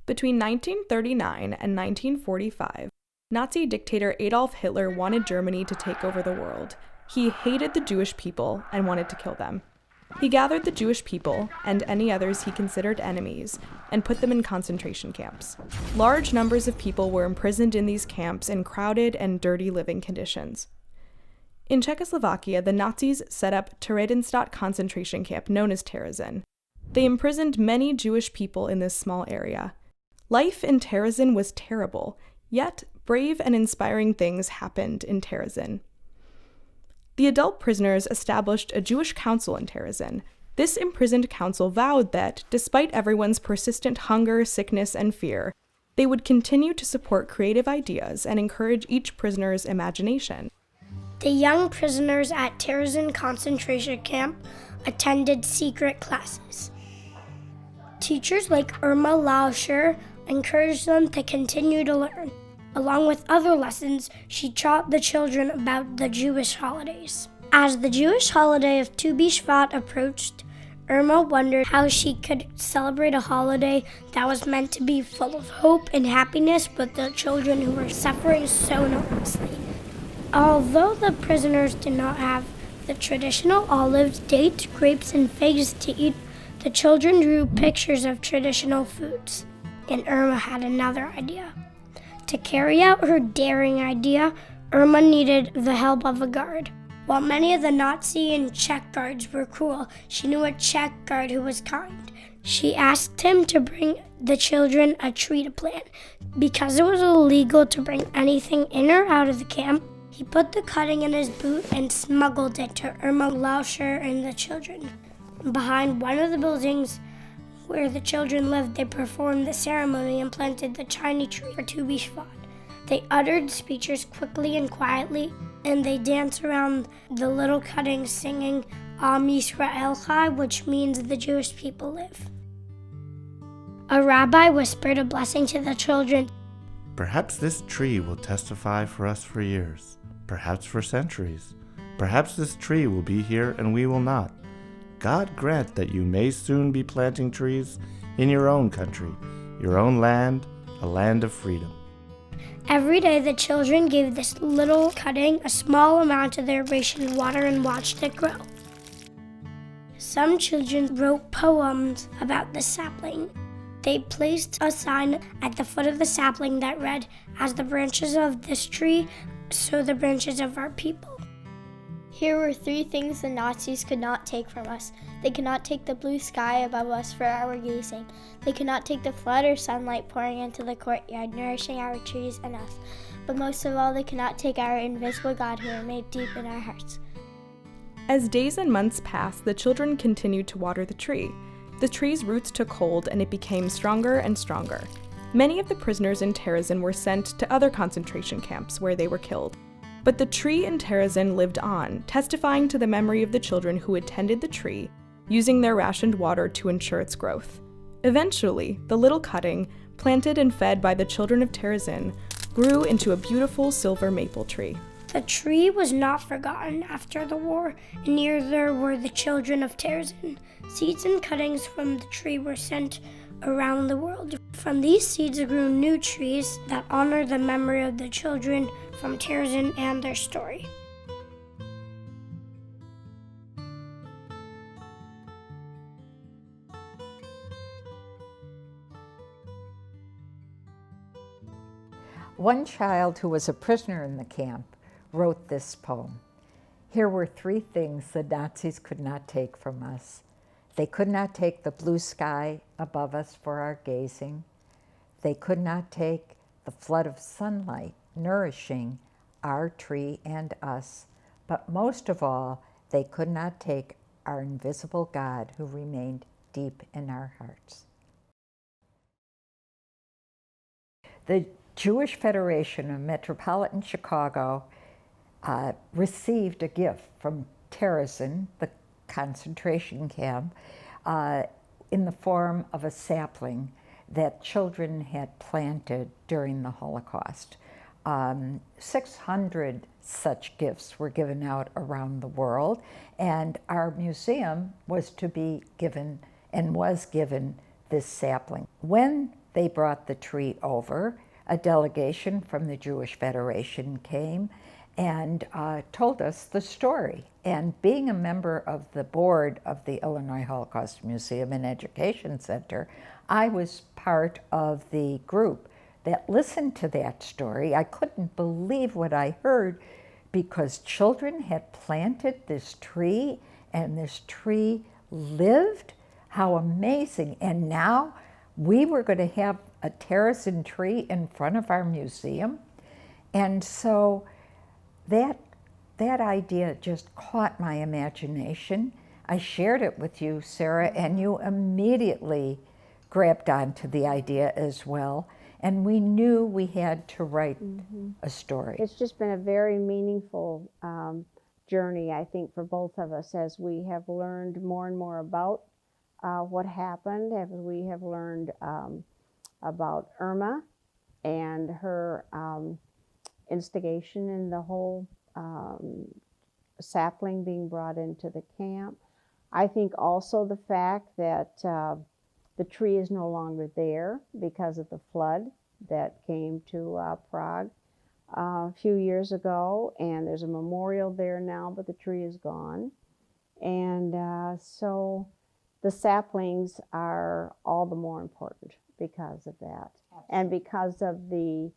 Between 1939 and 1945, Nazi dictator Adolf Hitler wanted Germany to take over the world. He hated the Jewish people and wanted to kill them. He gathered the Jewish people, and any others he considered enemies, and put them in concentration camps. Large numbers of people were imprisoned in these camps in crowded and dirty living conditions. In Czechoslovakia, the Nazis set up Terezin concentration camp known as Terezin. They imprisoned many Jewish people in this small area. Life in Terezin was terrible, yet brave and inspiring things happened in Terezin. The adult prisoners established a Jewish council in Terezin. This imprisoned council vowed that, despite everyone's persistent hunger, sickness, and fear, they would continue to support creative ideas and encourage each prisoner's imagination. The young prisoners at Terezin concentration camp attended secret classes. Teachers like Irma Lauscher encouraged them to continue to learn. Along with other lessons, she taught the children about the Jewish holidays. As the Jewish holiday of Tu B'Shvat approached, Irma wondered how she could celebrate a holiday that was meant to be full of hope and happiness with the children who were suffering so enormously. Although the prisoners did not have the traditional olives, dates, grapes, and figs to eat, the children drew pictures of traditional foods. And Irma had another idea. To carry out her daring idea, Irma needed the help of a guard. While many of the Nazi and Czech guards were cruel, she knew a Czech guard who was kind. She asked him to bring the children a tree to plant. Because it was illegal to bring anything in or out of the camp, he put the cutting in his boot and smuggled it to Irma Lauscher and the children. Behind one of the buildings where the children lived, they performed the ceremony and planted the tiny tree for Tu B'Shvat. They uttered speeches quickly and quietly, and they danced around the little cutting singing Am Yisrael Chai, which means the Jewish people live. A rabbi whispered a blessing to the children. Perhaps this tree will testify for us for years, perhaps for centuries. Perhaps this tree will be here and we will not. God grant that you may soon be planting trees in your own country, your own land, a land of freedom. Every day the children gave this little cutting a small amount of their ration water and watched it grow. Some children wrote poems about the sapling. They placed a sign at the foot of the sapling that read, "As the branches of this tree, so the branches of our people." Here were three things the Nazis could not take from us. They could not take the blue sky above us for our gazing. They could not take the flood or sunlight pouring into the courtyard, nourishing our trees and us. But most of all, they could not take our invisible God who remained deep in our hearts. As days and months passed, the children continued to water the tree. The tree's roots took hold and it became stronger and stronger. Many of the prisoners in Terezin were sent to other concentration camps where they were killed. But the tree in Terezin lived on, testifying to the memory of the children who had tended the tree, using their rationed water to ensure its growth. Eventually, the little cutting, planted and fed by the children of Terezin, grew into a beautiful silver maple tree. The tree was not forgotten after the war, and neither were the children of Terezin. Seeds and cuttings from the tree were sent around the world. From these seeds grew new trees that honor the memory of the children from Terezin and their story. One child who was a prisoner in the camp wrote this poem. Here were three things the Nazis could not take from us. They could not take the blue sky above us for our gazing. They could not take the flood of sunlight nourishing our tree and us. But most of all, they could not take our invisible God who remained deep in our hearts. The Jewish Federation of Metropolitan Chicago received a gift from Terezin, the concentration camp, in the form of a sapling that children had planted during the Holocaust. 600 such gifts were given out around the world, and our museum was to be given and was given this sapling. When they brought the tree over. A delegation from the Jewish Federation came and told us the story. And being a member of the board of the Illinois Holocaust Museum and Education Center, I was part of the group that listened to that story. I couldn't believe what I heard, because children had planted this tree and this tree lived. How amazing. And now we were going to have a Terezin tree in front of our museum. And so that idea just caught my imagination. I shared it with you, Sarah, and you immediately grabbed onto the idea as well. And we knew we had to write a story. It's just been a very meaningful journey, I think, for both of us, as we have learned more and more about what happened, as we have learned about Irma and her instigation in the whole sapling being brought into the camp. I think also the fact that the tree is no longer there because of the flood that came to Prague a few years ago, and there's a memorial there now, but the tree is gone. And so the saplings are all the more important because of that. Absolutely. And because of the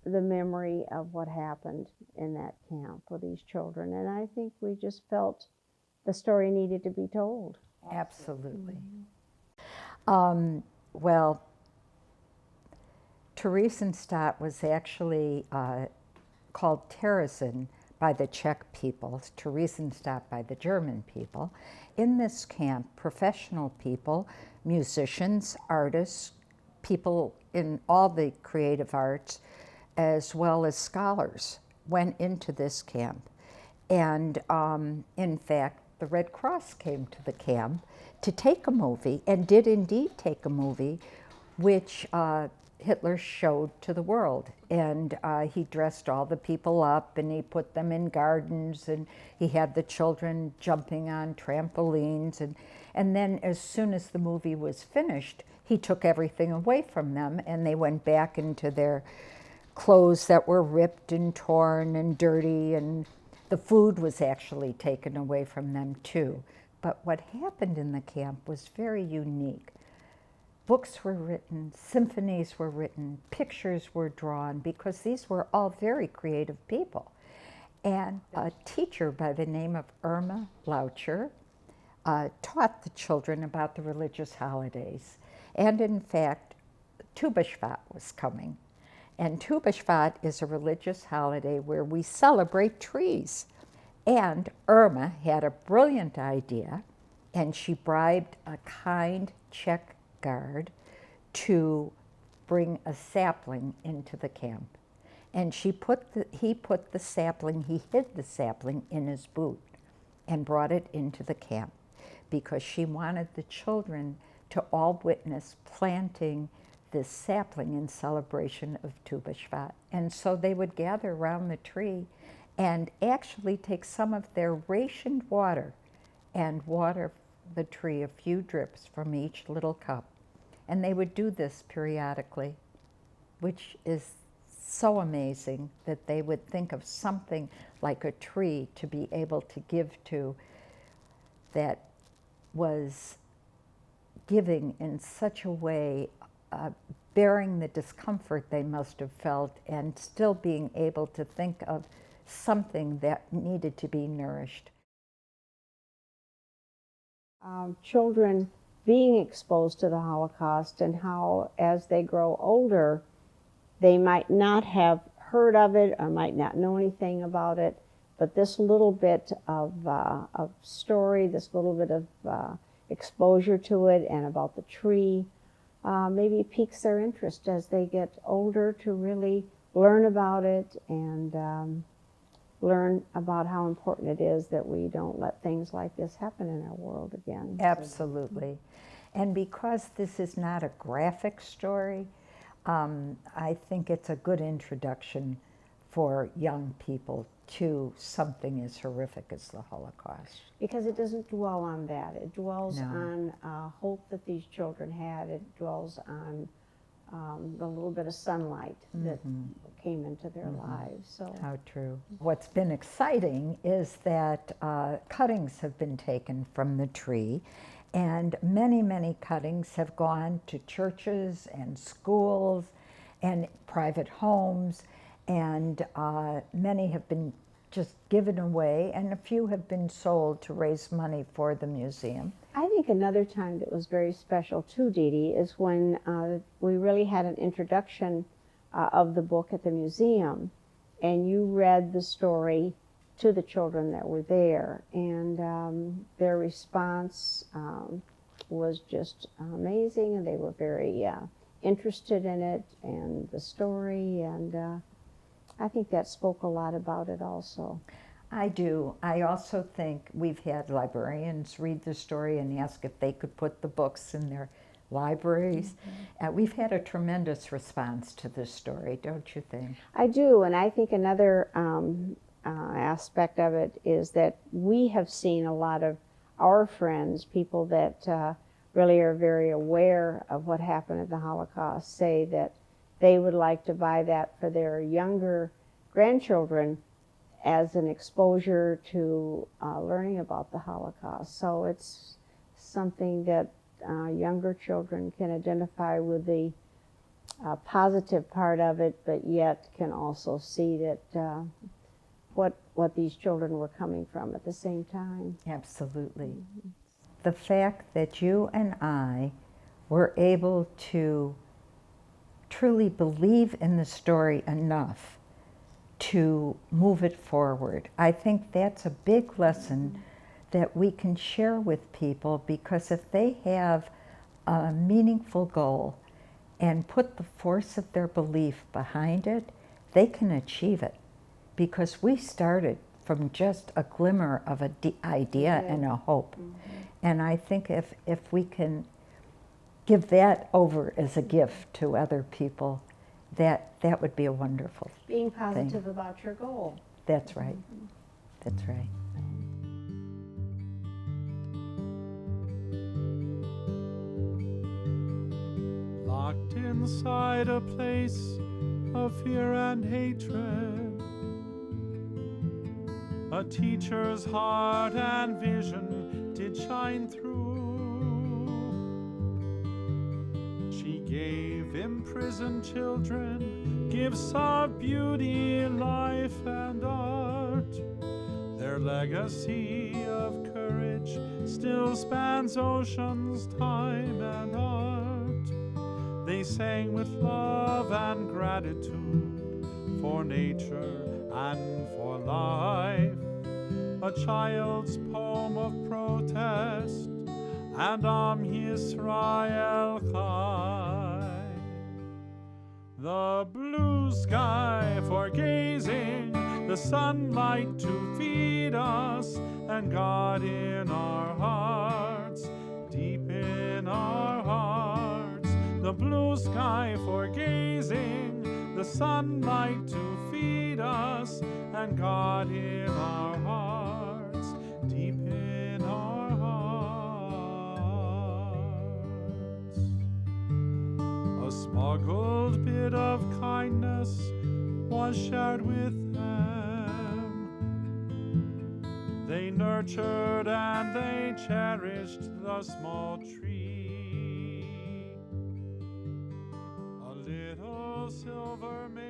memory of what happened in that camp with these children. And I think we just felt the story needed to be told. Absolutely. Well, Theresienstadt was actually called Terezin by the Czech people, Theresienstadt by the German people. In this camp, professional people, musicians, artists, people in all the creative arts, as well as scholars, went into this camp. And in fact, the Red Cross came to the camp to take a movie, and did indeed take a movie, which Hitler showed to the world. And he dressed all the people up, and he put them in gardens, and he had the children jumping on trampolines. And then as soon as the movie was finished, he took everything away from them, and they went back into their clothes that were ripped and torn and dirty, and the food was actually taken away from them too. But what happened in the camp was very unique. Books were written, symphonies were written, pictures were drawn, because these were all very creative people. And a teacher by the name of Irma Laucher taught the children about the religious holidays. And in fact, Tu B'Shvat was coming. And Tu B'Shvat is a religious holiday where we celebrate trees. And Irma had a brilliant idea, and she bribed a kind Czech guard to bring a sapling into the camp. And he put the sapling in his boot and brought it into the camp, because she wanted the children to all witness planting this sapling in celebration of Tu B'Shvat. And so they would gather around the tree and actually take some of their rationed water and water the tree, a few drips from each little cup. And they would do this periodically, which is so amazing that they would think of something like a tree to be able to give to that was giving in such a way, bearing the discomfort they must have felt, and still being able to think of something that needed to be nourished. Children being exposed to the Holocaust, and how as they grow older, they might not have heard of it or might not know anything about it, but this little bit of story, this little bit of exposure to it and about the tree, maybe piques their interest as they get older to really learn about it and learn about how important it is that we don't let things like this happen in our world again. Absolutely. And because this is not a graphic story, I think it's a good introduction for young people to something as horrific as the Holocaust. Because it doesn't dwell on that. It dwells No. on hope that these children had. It dwells on the little bit of sunlight that came into their lives. So How true. What's been exciting is that cuttings have been taken from the tree, and many, many cuttings have gone to churches and schools and private homes, and many have been just given away, and a few have been sold to raise money for the museum. I think another time that was very special too, Dee Dee, is when we really had an introduction of the book at the museum, and you read the story to the children that were there, and their response was just amazing, and they were very interested in it and the story, and I think that spoke a lot about it also. I do. I also think we've had librarians read the story and ask if they could put the books in their libraries. We've had a tremendous response to this story, don't you think? I do, and I think another aspect of it is that we have seen a lot of our friends, people that really are very aware of what happened at the Holocaust, say that they would like to buy that for their younger grandchildren as an exposure to learning about the Holocaust. So it's something that younger children can identify with the positive part of it, but yet can also see that what these children were coming from at the same time. Absolutely. The fact that you and I were able to truly believe in the story enough to move it forward. I think that's a big lesson that we can share with people, because if they have a meaningful goal and put the force of their belief behind it, they can achieve it. Because we started from just a glimmer of an idea and a hope. And I think if we can give that over as a gift to other people, that would be a wonderful Being positive thing. about your goal. That's right. That's right. Locked inside a place of fear and hatred, a teacher's heart and vision did shine through. She gave imprisoned children gifts of beauty, life, and art. Their legacy of courage still spans oceans, time, and art. They sang with love and gratitude for nature and for life, a child's poem of protest and Am Yisrael Chai. The blue sky for gazing, the sunlight to feed us, and God in our hearts, deep in our hearts. The blue sky for gazing, the sunlight to feed us, and God in our hearts, deep in our hearts. A smuggled bit of kindness was shared with them. They nurtured and they cherished the small tree. A little silver maid